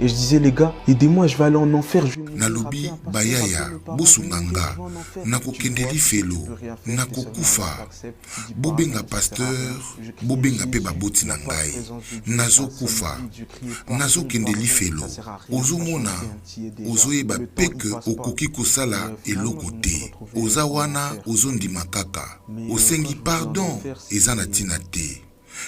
Et je disais, les gars, aidez-moi, je vais aller en enfer. Nalobi bayaya busunganga nakokendeli felo nakokufa bobenga pasteur bobenga pe baboti na ngai nazokufa nazokendeli felo ozomona ozoyeba pe ke okoki kosala eloko te oza wana ozondima kaka osengi pardon eza na ntina te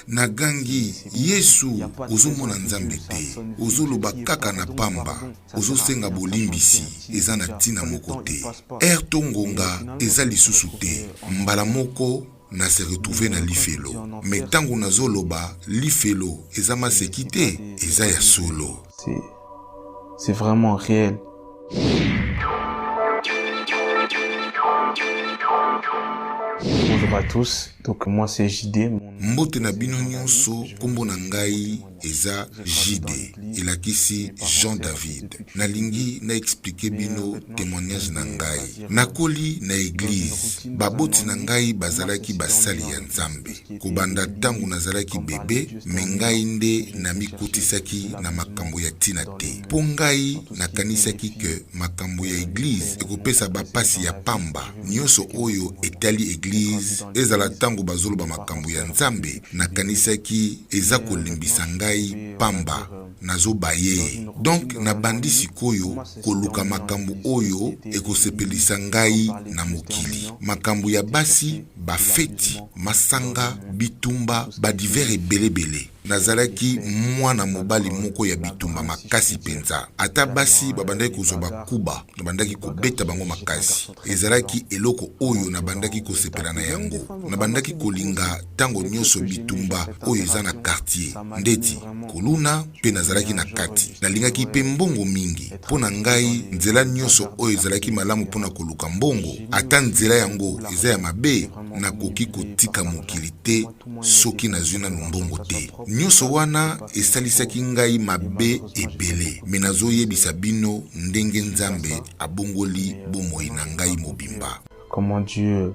nagangi Yesu ozomona nzambe te ozoloba kaka na pamba ozosenga bolimbisi eza na ntina moko te tongonga eza lisusu te mbala moko na se retrouver na lifelo me tango nazoloba lifelo eza maseki te eza ya solo. C'est vraiment réel. Bonjour à tous, donc moi c'est JD. Mbote na bino nyonso kombo na ngai eza JD elakisi Jean David. Nalingi na expliquer bino témoignage na ngai. Nakoli na église baboti na ngai bazalaki basali ya Nzambe. Kobanda tangu nazalaki bebe me ngai nde na mikotisaki na makambo ya tina te. Po ngai nakanisaki ke makambo ya église ekopesa bapasi ya pamba nyonso oyo etali église ezala tango bazoloba makambo ya Nzambe nakanisaki eza kolimbisa ngai pamba nazobaye. Donc na bandi sikoyo koluka makambo oyo ekosepelisa ngai na mokili. Makambo ya basi bafeti masanga bitumba badiver ebelebele. Nazalaki mwana mobali moko ya bitumba makasi penza. Ata basi babandaki kozwa bakuba nabandaki kobeta bango makasi. Ezalaki eloko oyo nabandaki kosepela na yango. Nabandaki kolinga tango nyonso bitumba oyo eza na quartier ndeti koluna pe nazalaki na kati. Nalingaki pe mbongo mingi pona ngai nzela nyonso oyo ezalaki malamu pona koluka mbongo. Ata nzela yango eza ya mabe nakoki kotika mokili te soki nazwi na mbongo te. Nyonso wana esalisaki ngai mabe ebele me nazoyebisa bino ndenge Nzambe abongoli bomoi na ngai mobimba. Comment Dieu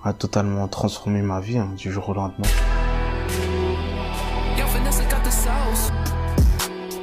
a totalement transformé ma vie du jour au lendemain.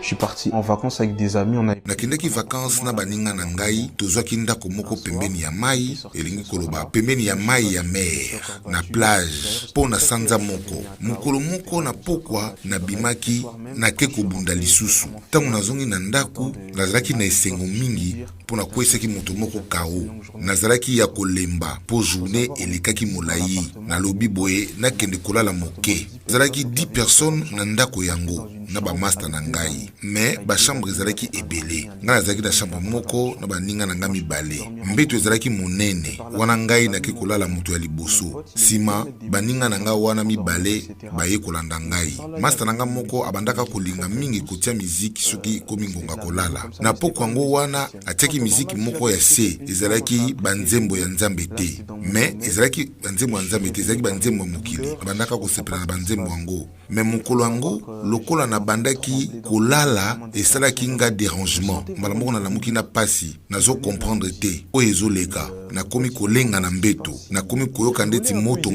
Je suis parti en vacances avec des amis. Nakendaki vacances na baninga na ngai tozwaki ndako moko pembeni ya mai elingi koloba pembeni ya mai ya mer na plage po na sanza moko mokolo moko na pokwa na bimaki na ke kobunda lisusu tango nazongi na ndako nazalaki na esengo mingi po na kwesaki moto moko kao nazalaki ya kolemba po journée elekaki molai na lobi boye nakende kolala moke nazalaki 10 personnes na ndako yango na ba master na ngai mais ba chambre ezalaki ebele nga nazalaki na chambre moko na baninga na nga mibale mbeto ezalaki monene wana ngai na ke kolala moto ya liboso sima baninga na nga wana mibale baye kolanda ngai master na nga moko abandaka kolinga mingi kotia miziki soki komi ngonga kolala na poko yango wana atiaki miziki moko ya se ezalaki banzembo ya Nzambe te mais ezalaki banzembo ya Nzambe te ezalaki banzembo ya mokili abandaka kosepela na banzembo yango mais mokolo yango lokola na bandaki kolala esalaki nga dérangement mbala moko na lamuki na pasi nazo comprendre te oyo ezoleka nakomi kolenga na mbeto nakomi koyoka ndeti moto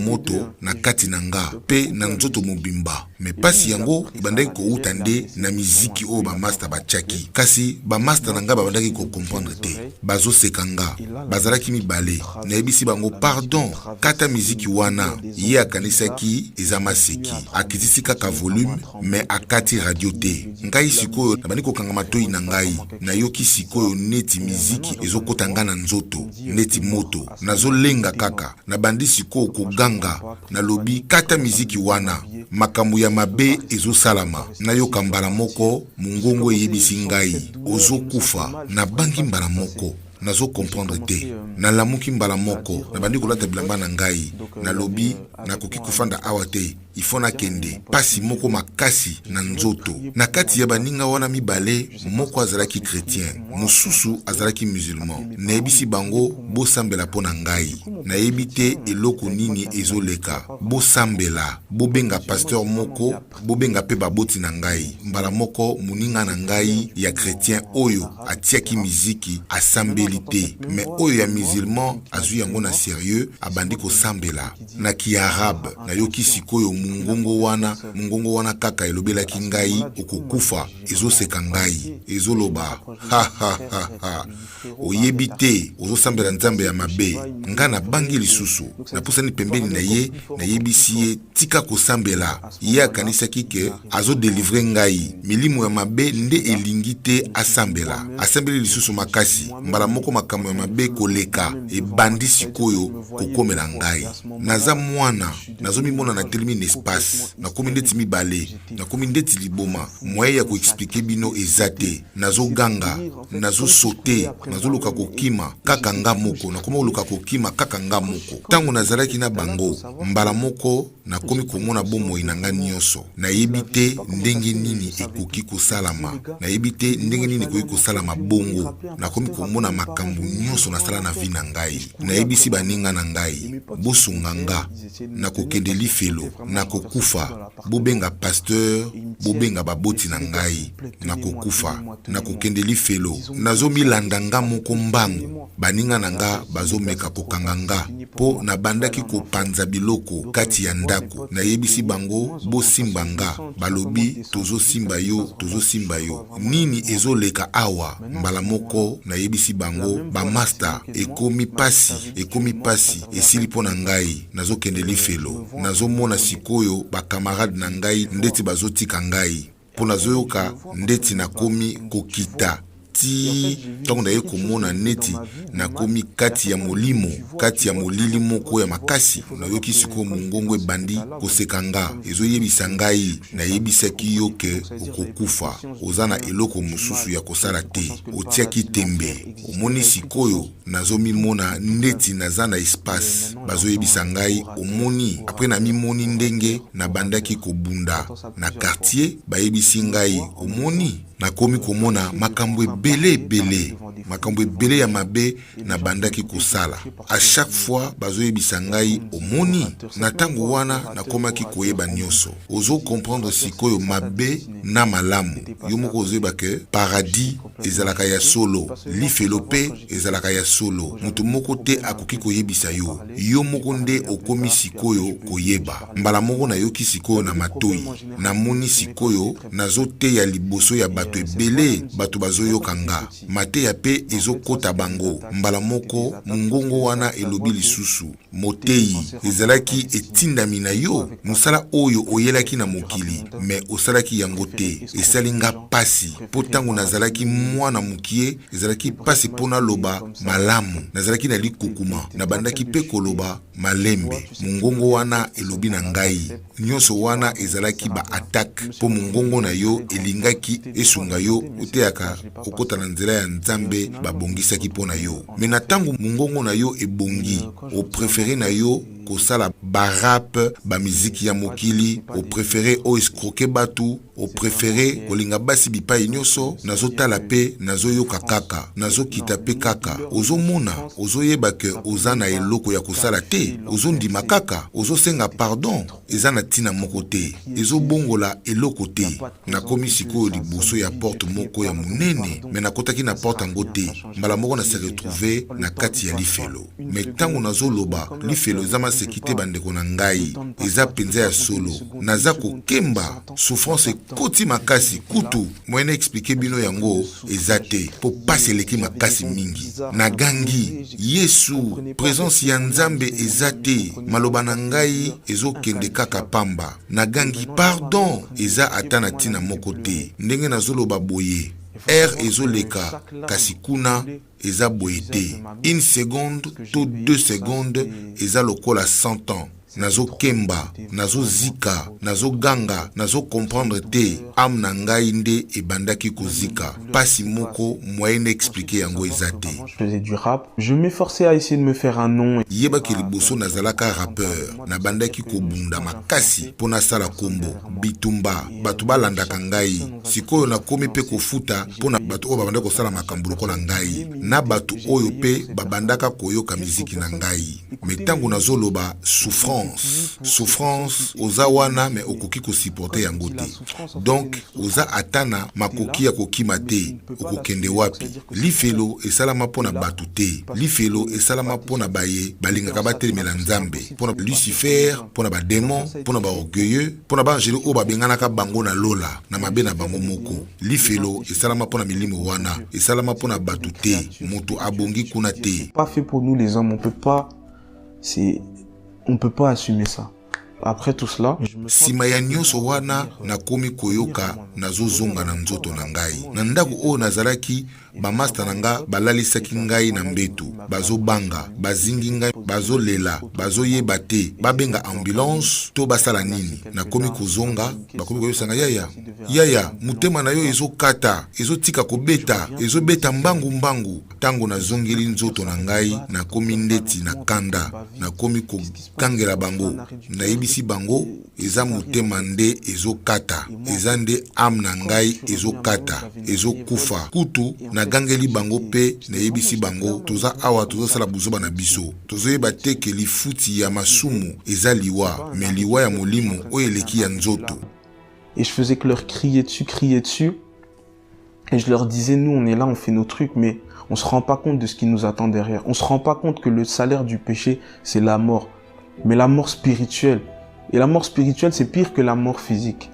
na kati na nga pe na nzoto mobimba me pasi yango ebandaki kouta nde na miziki oyo bamaster batiaki kasi bamaster na nga babandaki kocomprendre te bazoseka nga bazalaki mibale nayebisi bango pardon kata miziki wana ye akanisaki eza maseki akitisi kaka volume me akati radio te ngai sikoyo nabandi kokanga matoi na ngai nayoki sikoyo neti miziki ezokota nga na nzoto neti moto nazolenga kaka nabandi sikoyo koganga nalobi kata miziki wana makambo ya mabe ezosalama nayoka mbala moko mungongo eyebisi ngai ozokufa nabangi mbala moko nazo comprendre te nalamuki mbala moko nabandi kolata bilamba na ngai nalobi nakoki kofanda awa te ifo nakende pasi moko makasi na nzoto na kati ya baninga wana mibale moko azalaki chrétien mosusu azalaki musulman nayebisi bango bosambela mpo na ngai nayebi te eloko nini ezoleka bosambela bobenga pasteur moko bobenga pe baboti na ngai mbala moko moninga na ngai ya chrétien oyo atiaki miziki asambeli infidélité mais oyo ya musulman azwi yango na sérieux abandi kosambela na kiarabe nayoki sikoyo mungongo wana kaka elobelaki ngai okokufa ezoseka ngai ezoloba oyebi te ozosambela nzambe ya mabe nga na bangi lisusu napusani pembeni na ye nayebisi ye tika kosambela ye akanisaki ke azodelivre ngai milimo ya mabe nde elingi te asambeli lisusu makasi mbala moko makambo ya mabe koleka ebandi sikoyo kokomela ngai naza mwana nazomimona na telemi na espace nakomi ndeti mibale nakomi ndeti liboma moye ya koexplike bino eza te nazoganga nazosote nazoluka kokima kaka nga moko nakomi koluka kokima kaka nga moko ntango nazalaki na bango mbala moko nakomi komona bomoi na nga nyonso nayebi te ndenge nini ekoki kosalama nayebi te ndenge nini ekoki kosalama bongo nakomi komona makambo nyonso nasala na vi na ngai nayebisi baninga na ngai bosunga nga nakokende lifelo nakokufa bobenga pasteur bobenga baboti na ngai nakokufa nakokende lifelo nazomilanda nga moko mbangu baninga na nga bazomeka kokanga nga po nabandaki kopanza biloko kati ya ndako nayebisi bango bosimba nga balobi tozosimba yo nini ezoleka awa mbala moko nayebisi bango bamaster ekomi pasi esili mpo na ngai nazokende lifelo nazomona sikoyo bakamarade na ngai ndeti bazotika ngai mpo nazoyoka ndeti nakomi kokita ti ntango naye komona neti nakomi kati ya molili moko ya makasi nayoki sikoyo mongongo ebandi koseka nga ezoyebisa ngai nayebisaki yo ke okokufa oza na eloko mosusu ya kosala te otiaki tembe omoni sikoyo nazomimona neti naza na espace bazoyebisa ngai omoni apres namimoni ndenge nabandaki kobunda na quartier bayebisi ngai omoni nakomi komona makambo ebele ya mabe nabandaki kosala a chaque fois bazoyebisa ngai omoni na ntango wana nakomaki koyeba nyonso ozo comprendre sikoyo mabe na malamu yo moko ozoyeba ke paradis ezalaka ya solo lifelo pe ezalaka ya solo moto moko te akoki koyebisa yo moko nde okomi sikoyo koyeba mbala moko nayoki sikoyo na matoi namoni sikoyo nazoteya liboso ya bato ebele bato bazoyoka nga mateya pe ezokota bango mbala moko mungongo wana elobi lisusu motei ezalaki etindami na yo mosala oyo oyelaki na mokili me osalaki yango te esali nga pasi po ntango nazalaki mwana mokie ezalaki pasi mpo naloba malamu nazalaki na likukuma nabandaki mpe koloba malembe mungongo wana elobi na ngai nyonso wana ezalaki baatake mpo mungongo na yo elingaki esunga yo oteyaka okota na nzela ya nzambe babongisaki mpo na yo me na ntango mungongo na yo ebongi oprefere na yo kosala barap bamiziki ya mokili oprefere oescroke batu oprefere kolinga basi bipai nyonso nazotala pe nazoyoka kaka nazokita pe kaka ozomona ozoyeba ke oza na eloko ya kosala te ozondima kaka ozosenga pardon eza na ntina moko te ezobongola eloko te nakomi sikoyo liboso ya porte moko ya monene me nakotaki na porte yango te mbala moko na se retrouve na kati ya lifelo me ntango nazoloba lifelo eza maseki te bandeko na ngai eza mpenza ya solo naza kokemba souffrance ekoti makasi kutu moyena explike bino yango eza te po pasi eleki makasi mingi nagangi yesu présence ya nzambe eza te maloba na ngai ezokende kaka pamba nagangi pardon eza ata na ntina moko te ndenge nazoloba boye ezoleka kasi kuna eza boye te une seconde to 2 secondes eza lokola 100 ans nazokemba nazozika nazoganga nazokomprendre te ame na ngai nde ebandaki kozika pasi moko moyenne expliquer yango eza te. Je faisais du rap, je m'efforçais à essayer de me faire un nom. Yebaki liboso nazalaka rappeur nabandaki kobunda makasi mpo nasala kombo bitumba bato balandaka ngai sikoyo nakomi mpe kofuta mpo na bato oyo babandaki kosala makambo lokola ngai na bato oyo mpe babandaka koyoka miziki na ngai me ntango nazoloba souffrance souffrance oza wana me okoki kosupporte yango te. Donc oza atana makoki ya kokima te, okokende wapi. Lifelo esalama mpona bato te, lifelo esalama mpona baye balingaka batelemela nzambe, mpona Lucifer, mpona bademon, mpona baorgueilleux, mpona baangele oyo babenganaka bango na lola na mabe na bango moko. Lifelo esalama mpona milimo wana, esalama mpona bato te, moto abongi kuna te. Pas fait pour nous les hommes, on peut pas assumer ça. Après tout cela, sima ya nyonso wana nakomi koyoka nazozonga na nzoto na ngai. Na ndako oyo nazalaki, bamasta na nga balalisaki ngai na mbetu, bazobanga, bazingi ngai, bazolela, bazoyeba te, babenga ambulance to basala nini. Nakomi kozonga, bakomi koyosanga yaya, mutema na yo ezokata, ezotika kobeta, ezobeta mbangu. Tango nazongeli nzoto na ngai, nakomi ndeti na kanda, nakomi kokangela bango. Nayebisi bango eza mutema nde ezokata, eza nde am na ngai ezokata, ezokufa. Kutu nagangeli bango pe nayebisi bango toza awa tozosala buzoba na biso, tozoyeba te ke lifuti ya masumu eza liwa, me liwa ya molimo oyo eleki ya nzoto. Et je faisais que leur crier dessus. Et je leur disais, nous on est là, on fait nos trucs, mais on se rend pas compte de ce qui nous attend derrière. On se rend pas compte que le salaire du péché, c'est la mort. Mais la mort spirituelle. Et la mort spirituelle, c'est pire que la mort physique.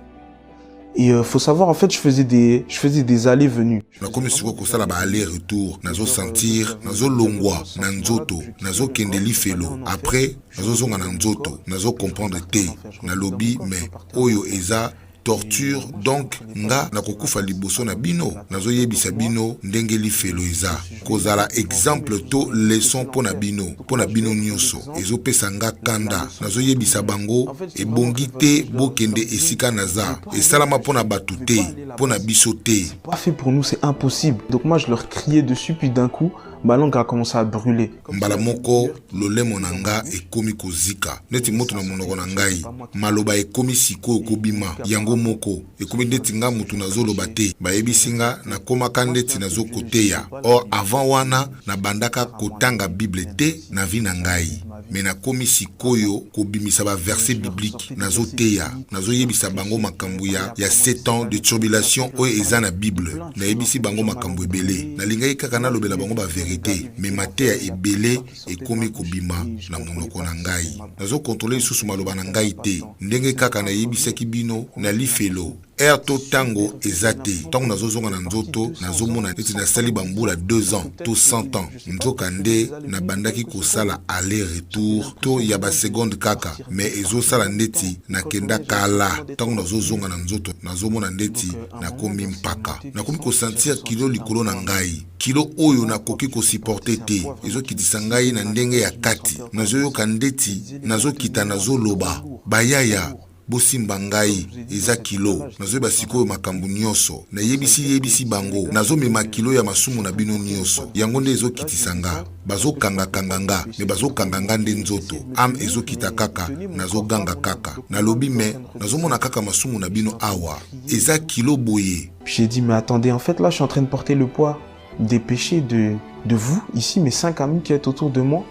Et faut savoir, en fait, je faisais des allées-venues. Nakomi siko kosala ba aller-retour, nazo sentir, nazo longwa, na nzoto, nazo kende lifelo. Après, nazo zonga na nzoto, nazo comprendre te, na lobi, mais oyo eza torture, donc nga nakokufa liboso na bino, nazo yebisa bino ndenge lifelo eza. Kozala exemple to leçon pona bino nyonso. Ezo pesa nga kanda, nazo yebisa bango ebongi te bokende esika naza. Esalama pona batu te, pona biso te. Pas fait pour nous, c'est impossible. Donc moi je leur criais dessus, puis d'un coup ma langue a commencé à brûler. Mbala moko lolemo na nga ekomi kozika. Neti moto na monoko na ngai, maloba ekomi siko kobima. Yango moko ekomi ndeti nga mutu nazoloba te, bayebisi nga nakomaka ndeti nazokoteya. Or avant wana na bandaka kotanga Bible te na vi na ngai, me nakomi sikoyo kobimisa ba verset biblique nazoteya, nazoyebisa bango makambo ya 7 ans de tribulation oyo eza na Bible. Nayebisi bango makambo ebele, nalingai kaka nalobela bango ba vérité, me mateya ebele ekomi kobima na monoko na ngai. Nazo kontrole lisusu maloba na ngai te, ndenge kaka nayebisaki bino na lifelo. To tango ezate, tango nazozonga na nzoto, nazomona neti nasali bambula 2 ans, to 100 ans. Nzoka nde na bandaki kosala aller-retour, to ya ba seconde kaka, me ezosala ndeti nakenda kala. Tango nazozonga na nzoto, nazomona ndeti nakomi mpaka. Nakomi kosentir kilo likolo na ngai, kilo oyo nakoki kosupporte te, ezokitisa ngai na ndenge ya kati. Nazoyoka ndeti, nazokita nazoloba, bayaya, bosimba ngai eza kilo, nazoyeba sikoyo makambo nyonso, nayebisi bango, nazomema kilo ya masumu na bino nyonso. Yango nde ezokitisa nga, bazokanga nga, me bazokanga nde nzoto. Am ezokita kaka, nazoganga kaka. Nalobi me, nazomona kaka masumu na bino awa, eza kilo boye. J'ai dit, mais attendez, en fait là je suis en train de porter le poids des péchés de vous, ici, mes 5 amis qui êtes autour de moi.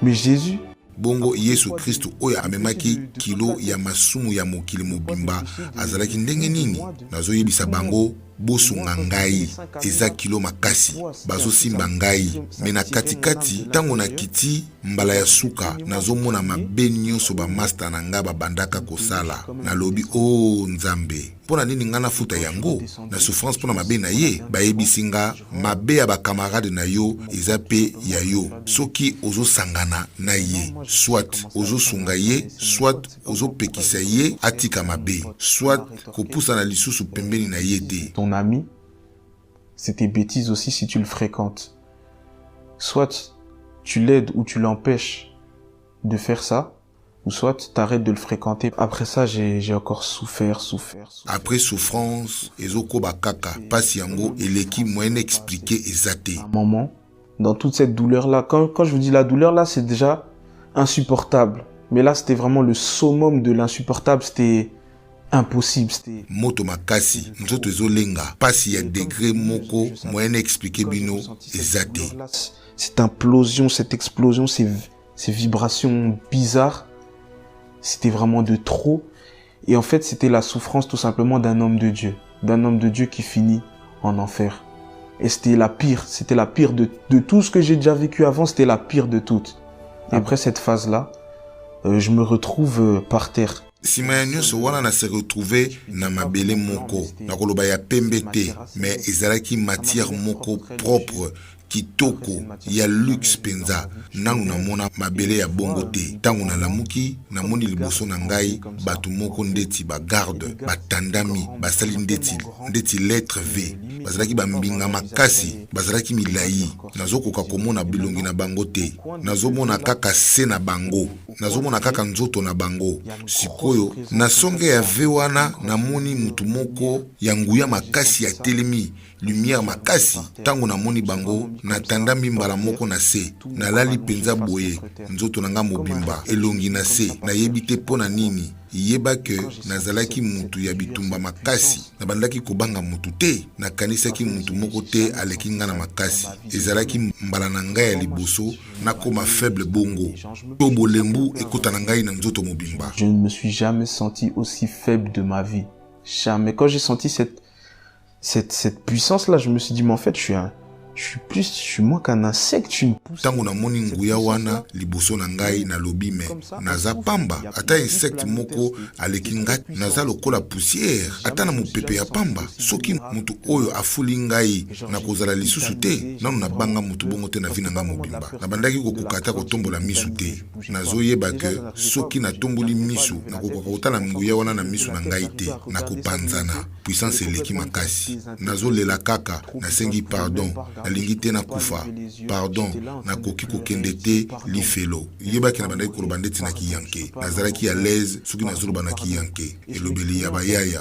Mais Jésus, bongo Yesu Kristo oyo amemaki kilo ya masumu ya mokili mobimba azalaki ndenge nini? Nazoyebisa bango bosunga ngai eza kilo makasi, bazosimba ngai. Me na katikati tango na kiti mbala ya suka nazomona mabe nyonso bamasta na nga babandaka kosala. Nalobi o Nzambe, pona nini nga nafuta yango? Na souffrance pona mabe na ye, bayebisi nga mabe ya bakamarade na yo eza pe ya yo. Soki ozosangana na ye, soit ozosunga ye, soit ozopekisa ye atika mabe, soit kopusa na lisusu pembeni na ye te. Ton ami, c'est tes bêtises aussi si tu le fréquentes. Soit tu l'aides ou tu l'empêches de faire ça, ou soit tu arrêtes de le fréquenter. Après ça, j'ai encore souffert. Après souffrance, ezoko bakaka, pasi yango eleki moyen expliqué ezate. À un moment, dans toute cette douleur-là, quand je vous dis la douleur là, c'est déjà insupportable. Mais là, c'était vraiment le summum de l'insupportable, c'était impossible, c'était moto makasi, nzoto ezolenga, pasi ya degré moko, moyen expliqué bino ezate. Cette implosion, cette explosion, ces vibrations bizarres, c'était vraiment de trop. Et en fait, c'était la souffrance tout simplement d'un homme de Dieu qui finit en enfer. Et c'était la pire de tout ce que j'ai déjà vécu avant, c'était la pire de toutes. Et après cette phase-là, je me retrouve par terre. Sima ya nyonso wana na se retrouver na mabele moko na koloba ya pembe te, mais ezalaki matière moko propre kitoko ya luxe penza. Nanu na mona mabele ya bongo te. Tango na lamuki na moni liboso na ngai batu moko ndeti ba garde batandami basali ndeti lettre V, bazalaki bambinga makasi, bazalaki milai. Nazokoka komona bilongi na bango te, nazomona kaka se na bango, nazomona kaka nzoto na bango. Sikoyo na songe ya V wana na moni mutu moko ya nguya makasi ya telemi, lumière makasi. Tango na moni bango na tandami mbala moko na se, na lali penza boye, nzoto nanga mobimba elongi na se. Na yebi te pona nini, yeba ke nazalaki mutu ya bitumba makasi, na bandaki kobanga mutu te, na kanisaki mutu moko te aleki nga na makasi. Ezalaki mbala na ngai ya liboso na koma faible bongo, to bolembu ekota na ngai na nzoto mobimba. Je ne me suis jamais senti aussi faible de ma vie, jamais. Quand j'ai senti cette puissance-là, je me suis dit, mais en fait, je suis moins qu'un insecte, une pousse. Tango na moni nguya wana liboso na ngai na lobi me naza pamba, ata insecte moko aleki ngai naza lokola poussière, ata na mopepe ya pamba. Soki mutu oyo afuli ngai na kozala lisusu te, nanu na banga mutu bongo te na vi na nga mobimba. Na bandaki kokokata kotombola misu te. Nazoyeba ke soki na tomboli misu na kokoka kotala nguya wana na misu na ngai te, na kopanzana puissance eleki makasi. Nazolela kaka nasengi pardon, nalingi te na kufa, pardon, nakoki kokende te lifelo. Yebaki na bandaki koloba ndeti na kiyanke, nazalaki à l'aise soki nazoloba na kiyanke elobeli ya bayaya.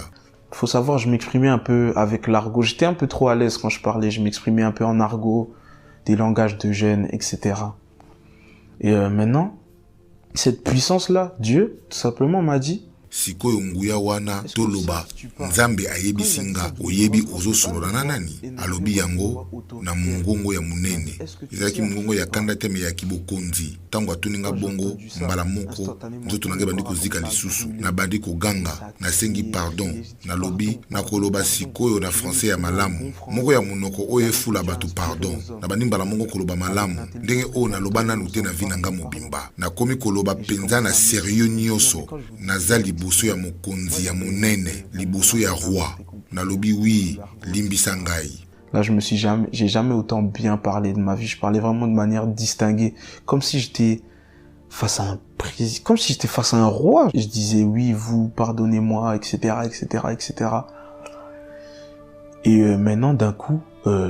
Faut savoir, je m'exprimais un peu avec l'argot. J'étais un peu trop à l'aise quand je parlais. Je m'exprimais un peu en argot, des langages de jeunes, etc. Et maintenant, cette puissance-là, Dieu, tout simplement m'a dit, sikoyo nguya wana toloba nzambe ayebisi nga oyebi ozosolola na nani, alobi yango na mongongo ya munene. Ezalaki mongongo ya kanda teme ya kibokonzi. Tango atuninga bongo mbala moko nzoto nange bandi kozika lisusu, na bandi koganga nasengi pardon, nalobi nakoloba sikoyo na français ya malamu moko ya monoko oyo efula batu pardon, na bandi mbala moko koloba malamu ndenge oyo naloba nanu te na vi nanga mobimba. Nakomi koloba penza na sérieux nyonso, nazali liboso ya mokonzi ya monene, liboso ya roi. Nalobi oui, limbisa ngai. Là, j'ai jamais autant bien parlé de ma vie. Je parlais vraiment de manière distinguée, comme si j'étais face à un président, comme si j'étais face à un roi. Je disais oui, vous, pardonnez-moi, etc., etc., etc. Et maintenant, d'un coup,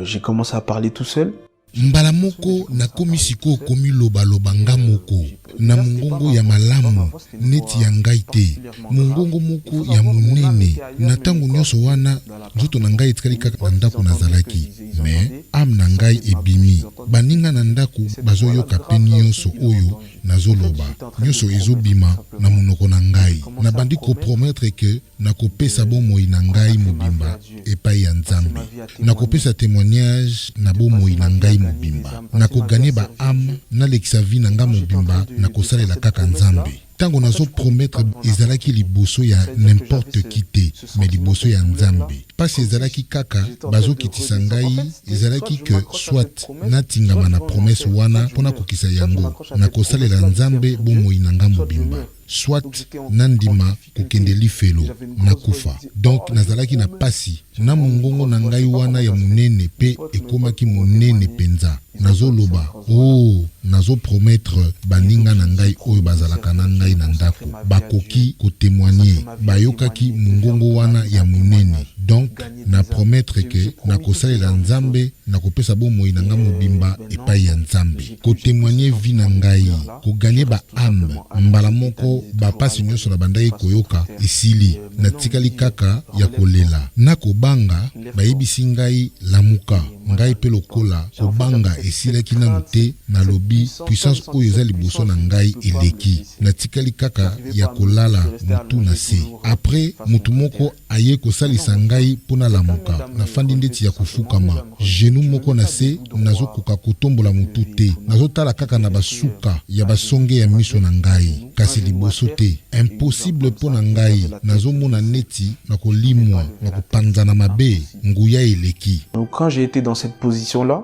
j'ai commencé à parler tout seul. Mbala moko na komi siko komi loba nga moko na mongongo ya malamu neti ya ngai te, mongongo moko ya monene. Na tango nyonso wana nzoto na ngai etikali kaka na ndako nazalaki, me am na ngai ebimi. Baninga na ndako bazoyoka pe nyonso oyo nazoloba, nyonso ezobima na monoko na ngai. Na bandi kopromettre ke nakopesa bomoi na ngai mobimba epai ya Nzambe, nakopesa témoignage na bomoi na ngai mobimba, nakoganye ba ame nalekisa vi na nga mobimba, nakosalela kaka Nzambe. Tango nazo promettre ezalaki liboso ya n'importe qui te, me liboso ya Nzambe. Pasi ezalaki kaka bazo kitisa ngai, ezalaki ke soit natingama na promesse wana pona kokisa yango, nakosalela Nzambe bomoi na nga mobimba, soit nandima kokende lifelo na kufa. Donc nazalaki na pasi na mongongo na ngai wana ya munene pe ekomaki monene penza. Nazo loba, oh, nazo promettre baninga na ngai oyo bazalaka na ngai na ndako, bakoki ko témoigner, bayokaki mongongo wana ya munene. Donc na promettre ke nakosalela Nzambe, nakopesa bomoi na nga mobimba epai ya Nzambe, ko témoigner vi na ngai, ko gagner ba ame. Mbala moko ba pasi nyonso na bandai koyoka esili, na tikali kaka ya kolela, nakoba kobanga bayebisi ngai lamuka ngai pe lokola kobanga esilaki nanu te nalobi puissance oyo eza liboso na ngai eleki natikali kaka ya kolala mutu na se. Après mutu moko aye kosalisa ngai mpona lamuka nafandi ndeti ya kofukama genou moko na se nazokoka kotombola mutu te nazotala kaka na basuka ya basonge ya miso na ngai kasi liboso te impossible mpona ngai nazomona neti na kolimwa na kopanzana mabe nguya eleki. Donc quand j'ai été dans cette position-là,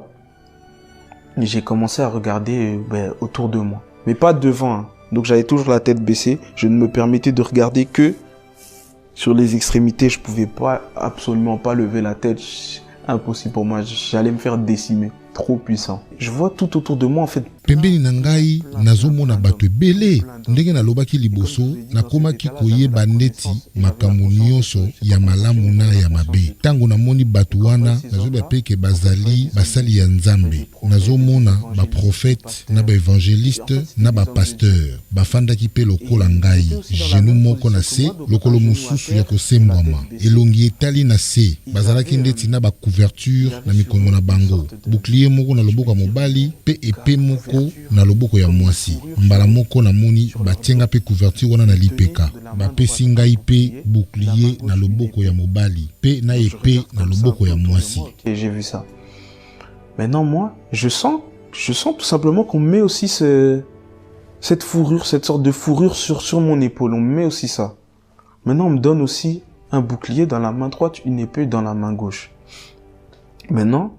j'ai commencé à regarder autour de moi, mais pas devant. Hein. Donc j'avais toujours la tête baissée, je ne me permettais de regarder que sur les extrémités, je pouvais pas, absolument pas lever la tête, impossible pour moi, j'allais me faire décimer, trop puissant. Je vois tout autour de moi en fait. Pembeni na ngai nazomona bato ebele ndenge nalobaki liboso nakomaki koyeba neti makambo nyonso ya malamu na ya mabe. Tango namoni bato wana nazoba peke bazali basali ya Nzambe. Nazomona ba prophète na ba évangéliste na ba pasteur bafandaki pe lokola ngai genou moko na se lokolo mususu ya kosembwama elongi etali na se bazalaki ndeti na ba couverture na mikongo na bango bouclier moko na loboko ya mobali pe epée moko na loboko ya mwasi mbala moko na moni batienga pe couverture wana na lipeka bapesi ngai pe bouclier na loboko ya mobali pe na épée na loboko ya mwasi. Et j'ai vu ça. Maintenant moi, je sens tout simplement qu'on met aussi cette fourrure, cette sorte de fourrure sur mon épaule, on met aussi ça. Maintenant on me donne aussi un bouclier dans la main droite, une épée dans la main gauche. Maintenant,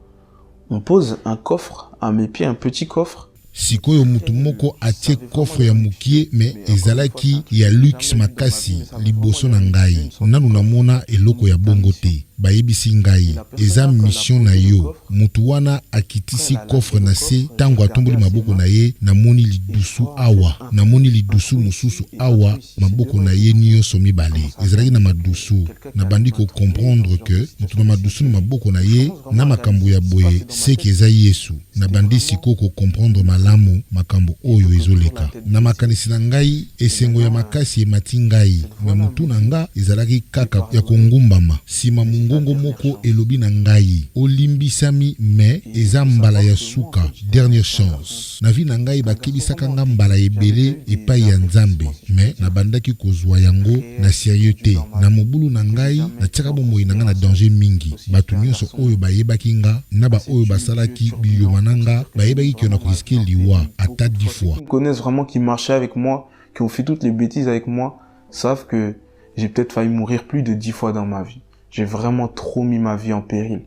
on pose un coffre à mes pieds, un petit coffre. Sikoyo mutu moko atie coffre ya mukie me ezalaki ya luxe makasi liboso na ngai nanu namona eloko ya bongo te bayebisi ngai eza mission na yo mutu wana akitisi coffre na se tango atomboli maboko na ye namoni lidusu awa namoni lidusu mususu awa maboko na ye nyonso mibale ezalaki na madusu nabandi ko comprendre que mutu na madusu na maboko na ye na makambo ya boye seki eza Yesu nabandi siko ko comprendre malamu makambo oyo ezoleka na makanisi na ngai esengo ya makasi emati ngai na mutu na nga ezalaki kaka ya kongumbama sima ngongo moko elobi na ngai olimbisami me eza mbala ya suka dernière chance na vi na ngai bakebisaka nga mbala ebele epai ya Nzambe me nabandaki kozwa yango na sérieux te na mobulu na ngai natiaka bomoi na nga na danger mingi bato nyonso oyo bayebaki nga na ba oyo basalaki biloma na nga bayebaki ke na koriske liwa ata 10 fois. Ils connaissent vraiment, qui marchaient avec moi, qui ont fait toutes les bêtises avec moi, savent que j'ai peut-être failli mourir plus de 10 fois dans ma vie. J'ai vraiment trop mis ma vie en péril.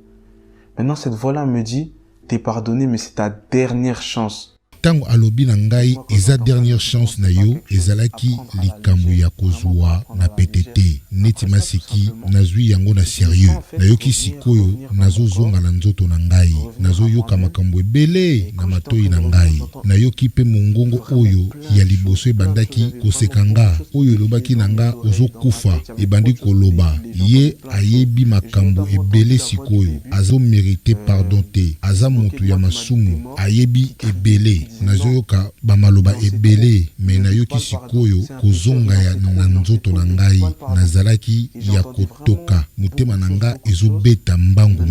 Maintenant, cette voix-là me dit, t'es pardonné, mais c'est ta dernière chance. Tango alobi na ngai eza dernière chance na yo ezalaki likambo ya kozwa na PTT neti masiki nazwi yango na sérieux nayoki sikoyo nazozonga na nzoto na ngai nazoyoka makambo ebele na matoi na ngai nayoki pe mongongo oyo ya liboso ebandaki kosekanga oyo elobaki na nga ozokufa ebandi koloba ye ayebi makambo ebele sikoyo azo mérité pardon te aza motu ya masumu ayebi ebele nazoyoka bamaloba ebele me nayoki sikoyo kozonga ya na nzoto na ngai nazalaki ya kotoka motema na nga ezobeta mbangu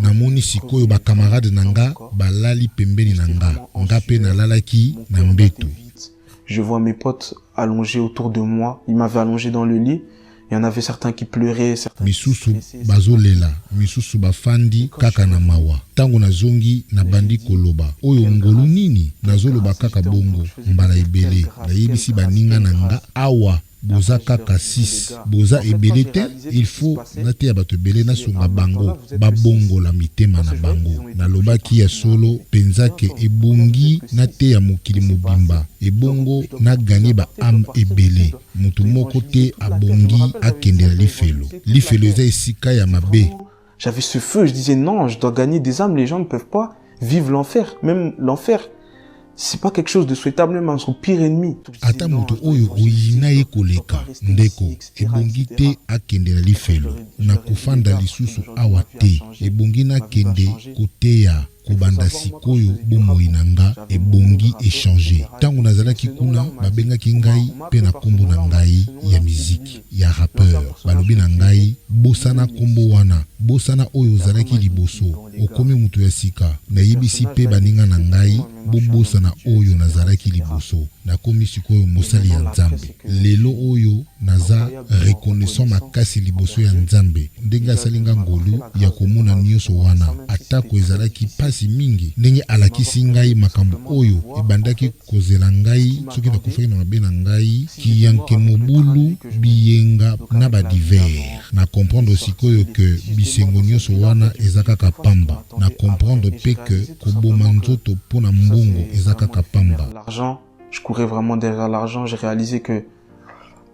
namoni sikoyo bakamarade na nga balali pembeni na nga pe nalalaki na mbeto. Je vois mes potes allongés autour de moi, ils m'avaient allongé dans le lit. Il y en avait certains qui pleuraient, certains misusu bazolela, misusu bafandi kaka na mawa. Tango nazongi na bandi koloba. Oyo ngolu nini nazoloba kaka bongo mbala ebele. Na yebisi baninga na nga awa boza kaka 6 boza ebele te il faut nate ya bato ebele na sunga bango babongo la mitema na bango nalobaki ya solo penzake ebongi nate ya mokili mobimba ebongo na gagner ba âme ebele mutu moko te abongi akende na lifelo eza esika ya mabe. J'avais ce feu, je disais non, je dois gagner des âmes, les gens ne peuvent pas vivre l'enfer, même l'enfer. C'est pas quelque chose de souhaitable, même à son pire ennemi. Ata mutu oyo oyina ekoleka ndeko ebongi te akende na lifelo na kufanda lisusu awa te ebongi na kende koteya kobanda sikoyo bomoi na nga ebongi échanger. Tango nazalaki kuna babengaki ngai pe na kombo na ngai ya miziki. ya rappeur balobi na ngai bosana kombo wana bosana oyo ozalaki liboso okomi mutu ya sika nayebisi mpe baninga na ngai bobosana oyo nazalaki liboso nakomi sikoyo mosali ya nzambe lelo oyo naza reconnaissant makasi liboso ya nzambe ndenge asalinga ngolu ya komona nyonso wana atako ezalaki pasi mingi ndenge alakisi ngai makambo oyo ebandaki kozela ngai soki nakufaki na mabe na ngai kiyanke mobulu biyenga na badiver na comprendre sikoyo ke bisengo nyonso wana eza kaka pamba na comprendre pe ke koboma nzoto mpona mbongo eza kaka pamba. L'argent, je courais vraiment derrière l'argent, j'ai réalisé que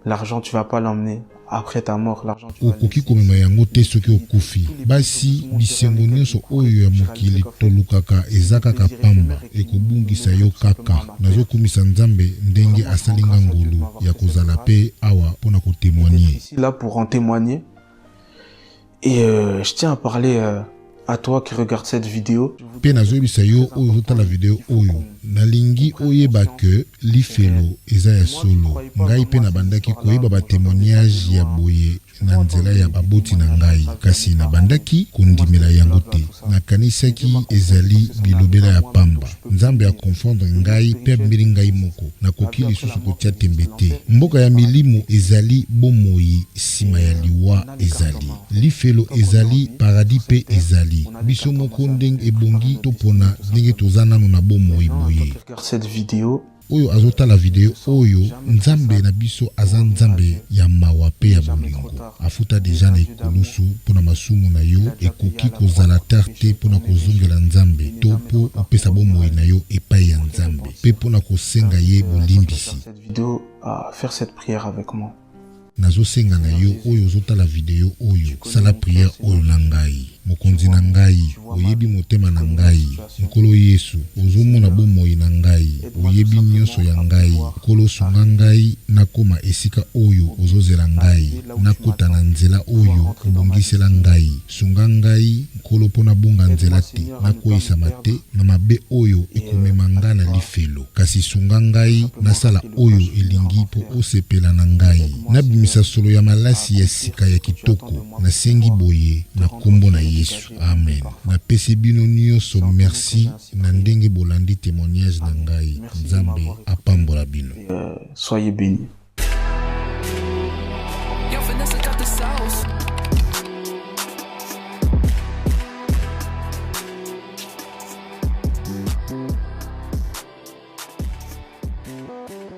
l'argent tu vas pas l'emmener après ta mort, l'argent tu vas okoki komema yango te soki okufi basi bisengo nyonso oyo ya mokili tolukaka eza kaka pamba ekobungisa yo kaka nazokumisa nzambe ndenge asalinga ngolu ya kozala mpe awa mpona kotémoigner ici là pour en témoigner et je tiens à parler à toi qui regarde cette vidéo. Pe nazoyebisa yo oyo ozotala video oyo nalingi oyeba ke lifelo eza ya solo ngai mpe nabandaki koyeba batémoignage ya boye na nzela ya baboti na ngai kasi nabandaki kondimela yango te nakanisaki ezali bilobela ya pamba nzambe akonfondre ngai mpe abimeli ngai moko nakoki lisusu kotia tembe te mboka ya milimo ezali bomoi nsima ya liwa ezali lifelo ezali paradis mpe ezali biso moko ndenge ebongi topona ndenge toza nano na bomoi boye Cette vidéo oyo azotala video oyo nzambe na biso aza nzambe ya mawa pe ya bolingo afuta deja na ekulusu mpona masumu na yo ekoki kozala tar te mpona kozongela nzambe to mpo opesa bomoi na yo epai ya nzambe mpe mpona kosenga ye bolimbisi. cette vidéo à faire cette prière avec moi. nazosenga na yo oyo ozotala video oyo sala prière oyo na ngai mokonzi na ngai oyebi motema na ngai nkolo yesu ozomona bomoi na ngai oyebi nyonso ya ngai nkolo sunga ngai nakoma esika oyo ozozela ngai nakota na nzela oyo obongisela ngai sunga ngai nkolo mpona bonga nzela te nakoyisama te na mabe oyo ekomema nga na lifelo kasi sunga ngai nasala oyo elingi mpo osepela na ngai nabimisa solo ya malasi ya sika ya kitoko nasengi boye na kombo na Yesu. Amen. Napesi bino nyonso merci na ndenge bolandi témoignage na ngai. Nzambe apambola bino. Soyez bénis.